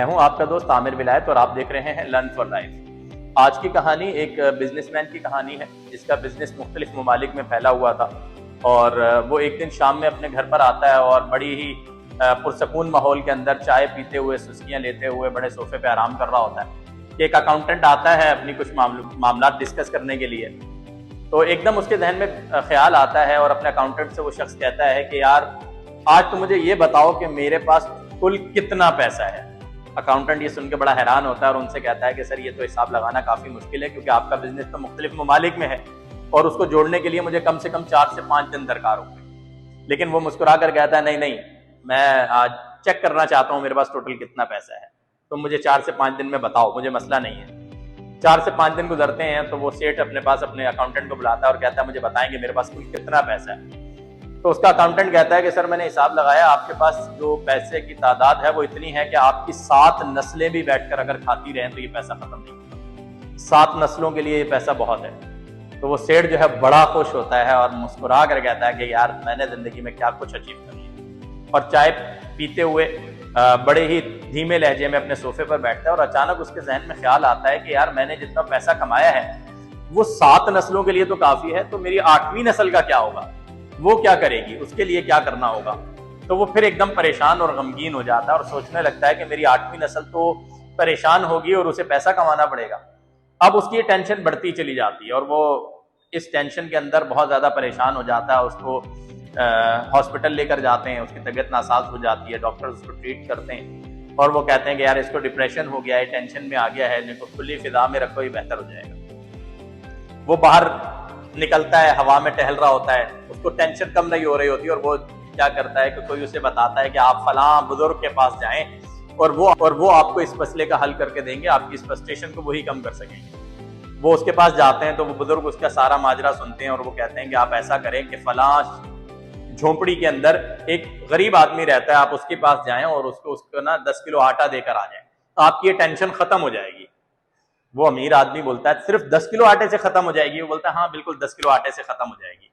ہوں آپ کا دوست عامر ولایت اور آپ دیکھ رہے ہیں لرن فار لائف۔ آج کی کہانی ایک بزنس مین کی کہانی ہے جس کا بزنس مختلف ممالک میں پھیلا ہوا تھا، اور وہ ایک دن شام میں اپنے گھر پر آتا ہے اور بڑی ہی پرسکون ماحول کے اندر چائے پیتے ہوئے، سسکیاں لیتے ہوئے بڑے صوفے پہ آرام کر رہا ہوتا ہے کہ ایک اکاؤنٹنٹ آتا ہے اپنی کچھ معاملات ڈسکس کرنے کے لیے۔ تو ایک دم اس کے ذہن میں خیال آتا ہے اور اپنے اکاؤنٹنٹ سے وہ شخص کہتا ہے کہ یار آج تو مجھے یہ بتاؤ کہ میرے پاس کل کتنا پیسہ ہے۔ اکاؤنٹنٹ یہ سن کے بڑا حیران ہوتا ہے اور ان سے کہتا ہے کہ سر یہ تو حساب لگانا کافی مشکل ہے کیونکہ آپ کا بزنس تو مختلف ممالک میں ہے اور اس کو جوڑنے کے لیے مجھے کم سے کم 4 سے 5 دن درکار ہوں گے۔ لیکن وہ مسکرا کر کہتا ہے نہیں میں آج چیک کرنا چاہتا ہوں میرے پاس ٹوٹل کتنا پیسہ ہے، تم مجھے 4 سے 5 دن میں بتاؤ، مجھے مسئلہ نہیں ہے۔ 4 سے 5 دن گزرتے ہیں تو وہ سیٹ اپنے پاس اپنے اکاؤنٹنٹ کو بلاتا ہے اور کہتا ہے مجھے بتائیں کہ میرے پاس کل کتنا پیسہ ہے۔ تو اس کا اکاؤنٹنٹ کہتا ہے کہ سر میں نے حساب لگایا، آپ کے پاس جو پیسے کی تعداد ہے وہ اتنی ہے کہ آپ کی 7 نسلیں بھی بیٹھ کر اگر کھاتی رہیں تو یہ پیسہ ختم نہیں ہوگا۔ 7 نسلوں کے لیے یہ پیسہ بہت ہے۔ تو وہ سیٹ جو ہے بڑا خوش ہوتا ہے اور مسکرا کر کہتا ہے کہ یار میں نے زندگی میں کیا کچھ اچیو کر لیا، اور چائے پیتے ہوئے بڑے ہی دھیمے لہجے میں اپنے صوفے پر بیٹھتا ہے۔ اور اچانک اس کے ذہن میں خیال آتا ہے کہ یار میں نے جتنا پیسہ کمایا ہے وہ 7 نسلوں کے لیے تو کافی ہے، تو میری 8ویں نسل کا کیا ہوگا، وہ کیا کرے گی، اس کے لیے کیا کرنا ہوگا۔ تو وہ پھر ایک دم پریشان اور غمگین ہو جاتا ہے اور سوچنے لگتا ہے کہ میری 8ویں نسل تو پریشان ہوگی اور اسے پیسہ کمانا پڑے گا۔ اب اس کی ٹینشن بڑھتی چلی جاتی ہے اور وہ اس ٹینشن کے اندر بہت زیادہ پریشان ہو جاتا ہے۔ اس کو ہاسپٹل لے کر جاتے ہیں، اس کی طبیعت ناساز ہو جاتی ہے، ڈاکٹر اس کو ٹریٹ کرتے ہیں اور وہ کہتے ہیں کہ یار اس کو ڈپریشن ہو گیا ہے، ٹینشن میں آ گیا ہے، ان کو کھلی فضا میں رکھو، یہ بہتر ہو جائے گا۔ وہ باہر نکلتا ہے، ہوا میں ٹہل رہا ہوتا ہے، اس کو ٹینشن کم نہیں ہو رہی ہوتی اور وہ کیا کرتا ہے کہ کوئی اسے بتاتا ہے کہ آپ فلاں بزرگ کے پاس جائیں اور وہ آپ کو اس مسئلے کا حل کر کے دیں گے، آپ کی اس فرسٹریشن کو وہی کم کر سکیں گے۔ وہ اس کے پاس جاتے ہیں تو وہ بزرگ اس کا سارا ماجرا سنتے ہیں اور وہ کہتے ہیں کہ آپ ایسا کریں کہ فلاں جھونپڑی کے اندر ایک غریب آدمی رہتا ہے، آپ اس کے پاس جائیں اور اس کو نا 10 کلو آٹا دے کر آ جائیں، تو آپ کی یہ ٹینشن ختم ہو جائے گی۔ وہ امیر آدمی بولتا ہے صرف 10 کلو آٹے سے ختم ہو جائے گی؟ وہ بولتا ہے ہاں بالکل 10 کلو آٹے سے ختم ہو جائے گی۔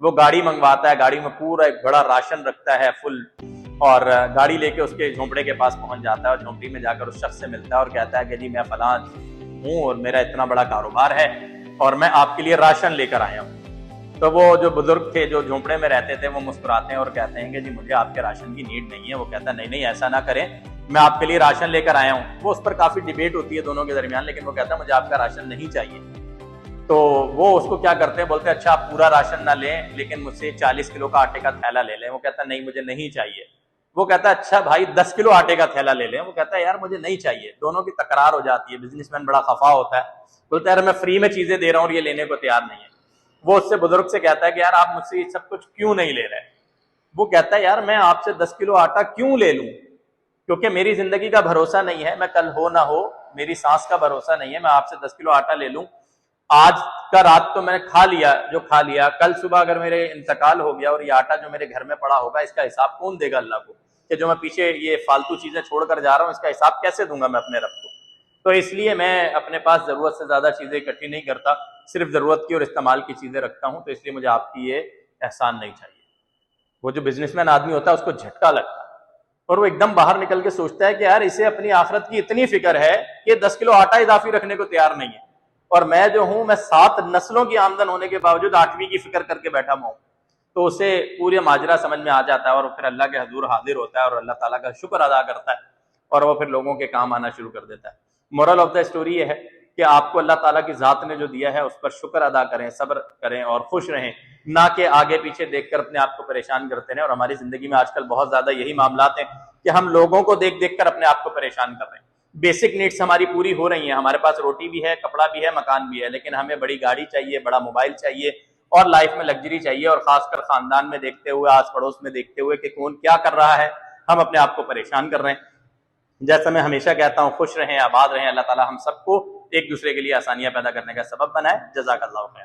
وہ گاڑی منگواتا ہے، گاڑی میں پورا ایک بڑا راشن رکھتا ہے فل، اور گاڑی لے کے اس کے جھونپڑے کے پاس پہنچ جاتا ہے اور جھونپڑی میں جا کر اس شخص سے ملتا ہے اور کہتا ہے کہ جی میں فلاں ہوں اور میرا اتنا بڑا کاروبار ہے اور میں آپ کے لیے راشن لے کر آیا ہوں۔ تو وہ جو بزرگ تھے جو جھونپڑے میں رہتے تھے وہ مسکراتے ہیں اور کہتے ہیں کہ جی مجھے آپ کے راشن کی نیڈ نہیں ہے۔ وہ کہتا ہے نہیں ایسا نہ کریں، میں آپ کے لیے راشن لے کر آیا ہوں۔ وہ اس پر کافی ڈیبیٹ ہوتی ہے دونوں کے درمیان، لیکن وہ کہتا ہے مجھے آپ کا راشن نہیں چاہیے۔ تو وہ اس کو کیا کرتے ہیں، بولتے ہیں اچھا آپ پورا راشن نہ لیں لیکن مجھ سے 40 کلو کا آٹے کا تھیلا لے لیں۔ وہ کہتا ہے نہیں مجھے نہیں چاہیے۔ وہ کہتا ہے اچھا بھائی 10 کلو آٹے کا تھیلا لے لیں۔ وہ کہتا ہے یار مجھے نہیں چاہیے۔ دونوں کی تکرار ہو جاتی ہے، بزنس مین بڑا خفا ہوتا ہے، بولتا ہے یار میں فری میں چیزیں دے رہا ہوں اور یہ لینے کو تیار نہیں ہے۔ وہ اس سے بزرگ سے کہتا ہے کہ یار آپ مجھ سے یہ سب کچھ کیوں نہیں لے رہے؟ وہ کہتا ہے یار میں آپ سے 10 کلو آٹا کیوں لے لوں، کیونکہ میری زندگی کا بھروسہ نہیں ہے، میں کل ہو نہ ہو، میری سانس کا بھروسہ نہیں ہے، میں آپ سے 10 کلو آٹا لے لوں، آج کا رات تو میں نے کھا لیا، کل صبح اگر میرے انتقال ہو گیا اور یہ آٹا جو میرے گھر میں پڑا ہوگا اس کا حساب کون دے گا اللہ کو، کہ جو میں پیچھے یہ فالتو چیزیں چھوڑ کر جا رہا ہوں اس کا حساب کیسے دوں گا میں اپنے رب کو۔ تو اس لیے میں اپنے پاس ضرورت سے زیادہ چیزیں اکٹھی نہیں کرتا، صرف ضرورت کی اور استعمال کی چیزیں رکھتا ہوں، تو اس لیے مجھے آپ کی یہ احسان نہیں چاہیے۔ وہ جو بزنس مین آدمی ہوتا ہے اس کو جھٹکا لگتا ہے اور وہ ایک دم باہر نکل کے سوچتا ہے کہ یار اسے اپنی آخرت کی اتنی فکر ہے کہ 10 کلو آٹا اضافی رکھنے کو تیار نہیں ہے، اور میں جو ہوں میں 7 نسلوں کی آمدن ہونے کے باوجود 8ویں کی فکر کر کے بیٹھا ہوں۔ تو اسے پورے ماجرا سمجھ میں آ جاتا ہے اور پھر اللہ کے حضور حاضر ہوتا ہے اور اللہ تعالیٰ کا شکر ادا کرتا ہے اور وہ پھر لوگوں کے کام آنا شروع کر دیتا ہے۔ مورل آف دا اسٹوری یہ ہے کہ آپ کو اللہ تعالیٰ کی ذات نے جو دیا ہے اس پر شکر ادا کریں، صبر کریں اور خوش رہیں، نہ کہ آگے پیچھے دیکھ کر اپنے آپ کو پریشان کرتے رہیں۔ اور ہماری زندگی میں آج کل بہت زیادہ یہی معاملات ہیں کہ ہم لوگوں کو دیکھ دیکھ کر اپنے آپ کو پریشان کر رہے ہیں۔ بیسک نیڈس ہماری پوری ہو رہی ہیں، ہمارے پاس روٹی بھی ہے، کپڑا بھی ہے، مکان بھی ہے، لیکن ہمیں بڑی گاڑی چاہیے، بڑا موبائل چاہیے اور لائف میں لگژری چاہیے، اور خاص کر خاندان میں دیکھتے ہوئے، آس پڑوس میں دیکھتے ہوئے کہ کون کیا کر رہا ہے، ہم اپنے آپ کو پریشان کر رہے ہیں۔ جیسا میں ہمیشہ کہتا ہوں خوش رہیں، آباد رہیں، اللہ تعالیٰ ہم سب کو ایک دوسرے کے لیے آسانیاں پیدا کرنے کا سبب بنائے۔ جزاک اللہ خیر۔